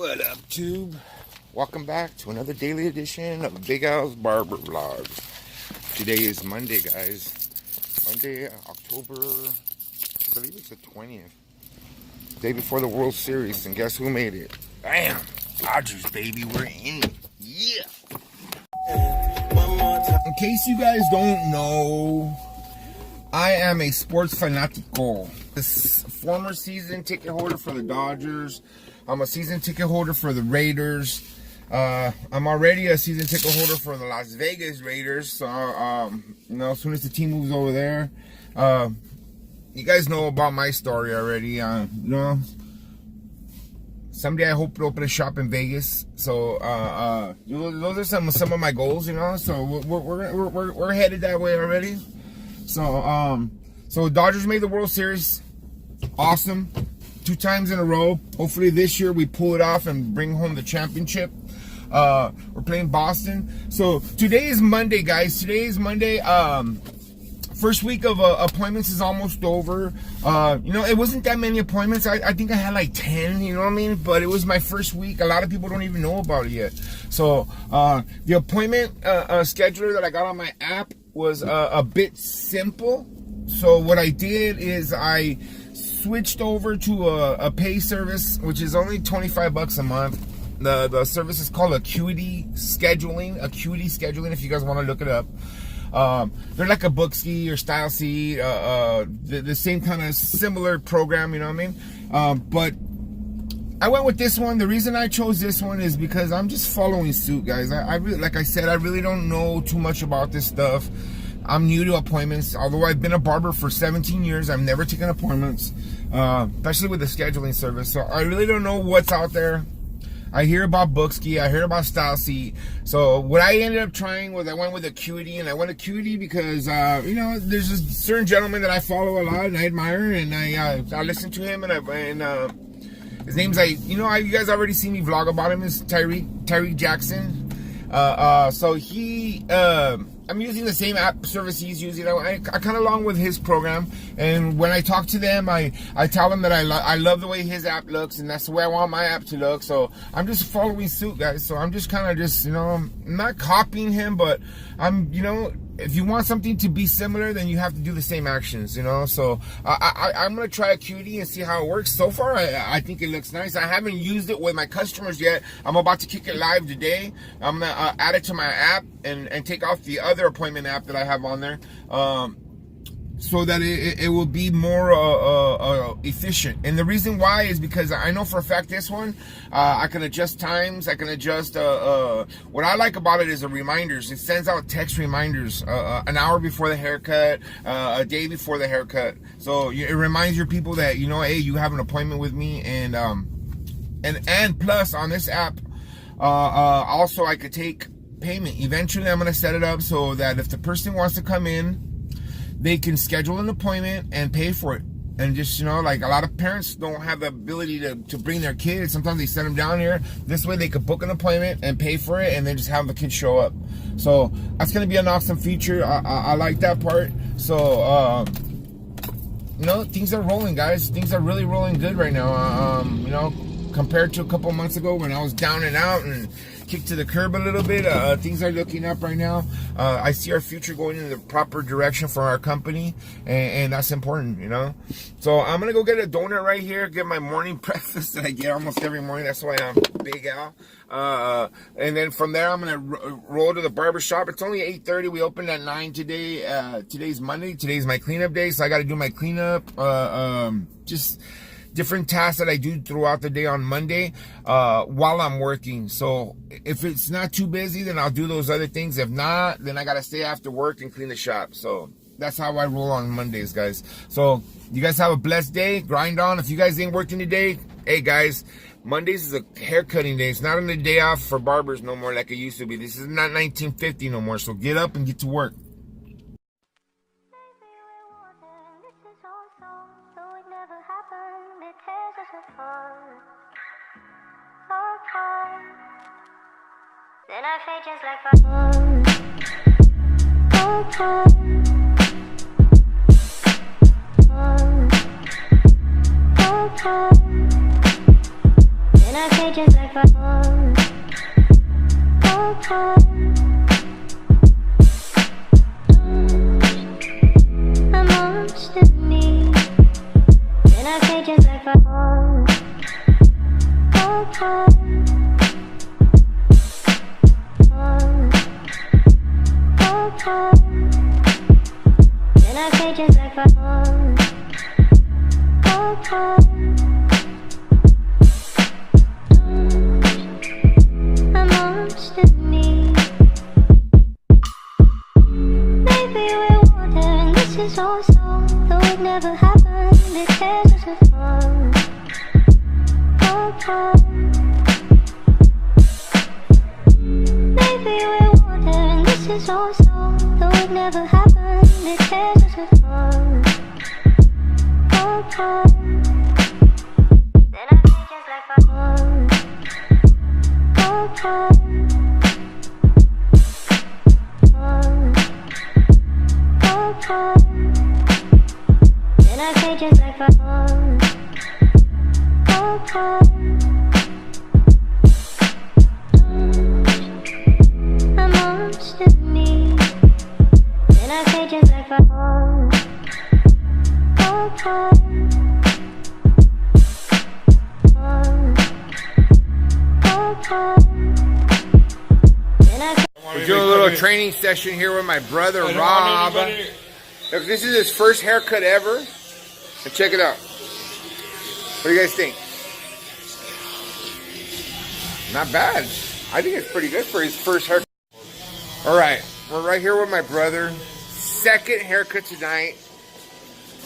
What up, tube? Welcome back to another daily edition of Big Al's Barber Vlogs. Today is Monday, guys. Monday, October, I believe it's the 20th. Day before the World Series, and guess who made it? Bam! Dodgers, baby, we're in it. Yeah! In case you guys don't know, I am a sports fanatico. This former season ticket holder for the Dodgers. I'm a season ticket holder for the Raiders. I'm already a season ticket holder for the Las Vegas Raiders. So, you know, as soon as the team moves over there, you guys know about my story already. You know, someday I hope to open a shop in Vegas. So, those are some of my goals. You know, so we're headed that way already. So Dodgers made the World Series. Awesome. 2 times in a row. Hopefully this year we pull it off and bring home the championship. We're playing Boston. So today is Monday, guys. Today is Monday. First week of appointments is almost over. You know, it wasn't that many appointments. I think I had like 10, you know what I mean? But it was my first week. A lot of people don't even know about it yet. So the appointment scheduler that I got on my app was a bit simple. So what I did is I switched over to a pay service, which is only 25 bucks a month. The service is called Acuity Scheduling. Acuity Scheduling, if you guys want to look it up. They're like a Bookski or StyleSeat, the same kind of similar program, you know what I mean? But I went with this one. The reason I chose this one is because I'm just following suit, guys. I really, like I said, I really don't know too much about this stuff. I'm new to appointments. Although I've been a barber for 17 years, I've never taken appointments, especially with the scheduling service. So I really don't know what's out there. I hear about Bookski, I hear about StyleSeat. So what I ended up trying was I went with Acuity, and I went Acuity because you know, there's a certain gentleman that I follow a lot and I admire, and I listen to him, and his name's you know, you guys already seen me vlog about him. Is Tyreek Jackson. So he I'm using the same app service he's using. I kind of along with his program, and when I talk to them, I tell them that I love the way his app looks, and that's the way I want my app to look. So I'm just following suit, guys. So I'm just kind of just, you know, I'm not copying him, but I'm, you know, if you want something to be similar, then you have to do the same actions, you know. So I'm gonna try Acuity and see how it works. So far, I think it looks nice. I haven't used it with my customers yet. I'm about to kick it live today. I'm gonna add it to my app and take off the other appointment app that I have on there, so that it will be more efficient. And the reason why is because I know for a fact this one, I can adjust times, I can adjust, what I like about it is the reminders. It sends out text reminders an hour before the haircut, a day before the haircut. So it reminds your people that, you know, hey, you have an appointment with me. And plus on this app, also I could take payment. Eventually I'm going to set it up so that if the person wants to come in, they can schedule an appointment and pay for it. And just, you know, like a lot of parents don't have the ability to bring their kids. Sometimes they send them down here. This way they could book an appointment and pay for it, and then just have the kids show up. So that's going to be an awesome feature. I like that part. So, you know, things are rolling, guys. Things are really rolling good right now. You know, compared to a couple months ago when I was down and out and kicked to the curb a little bit, things are looking up right now. I see our future going in the proper direction for our company, and that's important, you know. So I'm gonna go get a donut right here, get my morning breakfast that I get almost every morning. That's why I'm Big Al. And then from there I'm gonna roll to the barbershop. It's only 8:30. We opened at 9 today. Today's Monday. Today's my cleanup day, so I got to do my cleanup. Just different tasks that I do throughout the day on Monday while I'm working. So if it's not too busy, then I'll do those other things. If not, then I gotta stay after work and clean the shop. So that's how I roll on Mondays, guys. So you guys have a blessed day. Grind on. If you guys ain't working today, hey guys, Mondays is a hair cutting day. It's not on the day off for barbers no more like it used to be. This is not 1950 no more. So get up and get to work. Then I fade just like fire. Then I fade fade just like Braun. A monster to me. Then I fade just like Braun. Then I fade just like Braun. A monster to me. Maybe we're water and this is all so. Though it never happened, it tears us apart. Maybe we're water and this is all so. Though it never happened, it tears us apart. Then I feel just like Braun. Then I feel just like Braun. A monster to me. Then I feel just like Braun. We're doing a little training session here with my brother Rob. Look, this is his first haircut ever. And check it out. What do you guys think? Not bad. I think it's pretty good for his first haircut. Alright, we're right here with my brother. Second haircut tonight.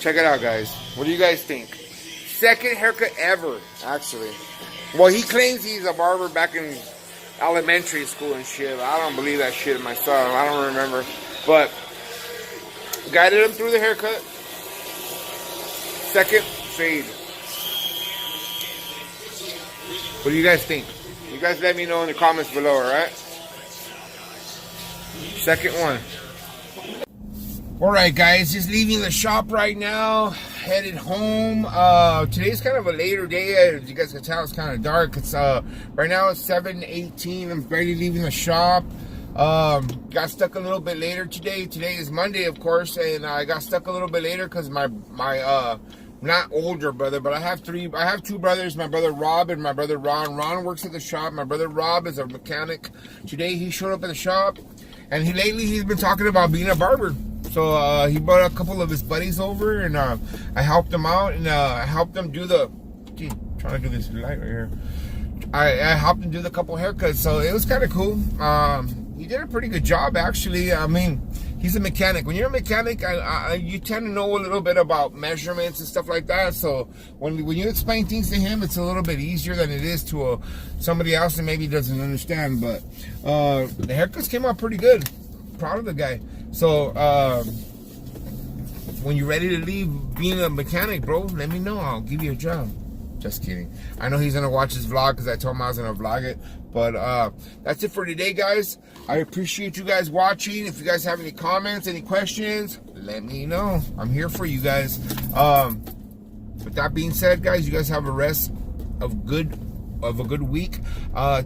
Check it out, guys. What do you guys think? Second haircut ever, actually. Well, he claims he's a barber back in elementary school and shit. I don't believe that shit myself. I don't remember. But guided him through the haircut. Second fade. What do you guys think? You guys let me know in the comments below, alright? Second one. Alright guys, just leaving the shop right now. Headed home. Today's kind of a later day. As you guys can tell, it's kind of dark. It's right now it's 7:18. I'm barely leaving the shop. Got stuck a little bit later today. Today is Monday, of course, and I got stuck a little bit later because my not older brother, but I have two brothers, my brother Rob and my brother Ron. Ron works at the shop. My brother Rob is a mechanic. Today he showed up at the shop, and lately he's been talking about being a barber. So he brought a couple of his buddies over, and I helped them out, and I helped them do the, trying to do this light right here. I helped him do the couple haircuts, so it was kind of cool. He did a pretty good job, actually. I mean, he's a mechanic. When you're a mechanic, you tend to know a little bit about measurements and stuff like that. So when you explain things to him, it's a little bit easier than it is to somebody else that maybe doesn't understand. But the haircuts came out pretty good. Proud of the guy. So when you're ready to leave being a mechanic, bro, let me know. I'll give you a job. Just kidding. I know he's gonna watch this vlog because I told him I was gonna vlog it. But that's it for today, guys. I appreciate you guys watching. If you guys have any comments, any questions, let me know. I'm here for you guys. With that being said, guys, you guys have a rest of a good week.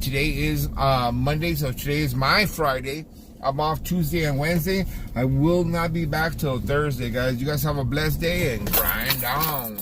Today is Monday, so today is my Friday. I'm off Tuesday and Wednesday. I will not be back till Thursday, guys. You guys have a blessed day and grind on.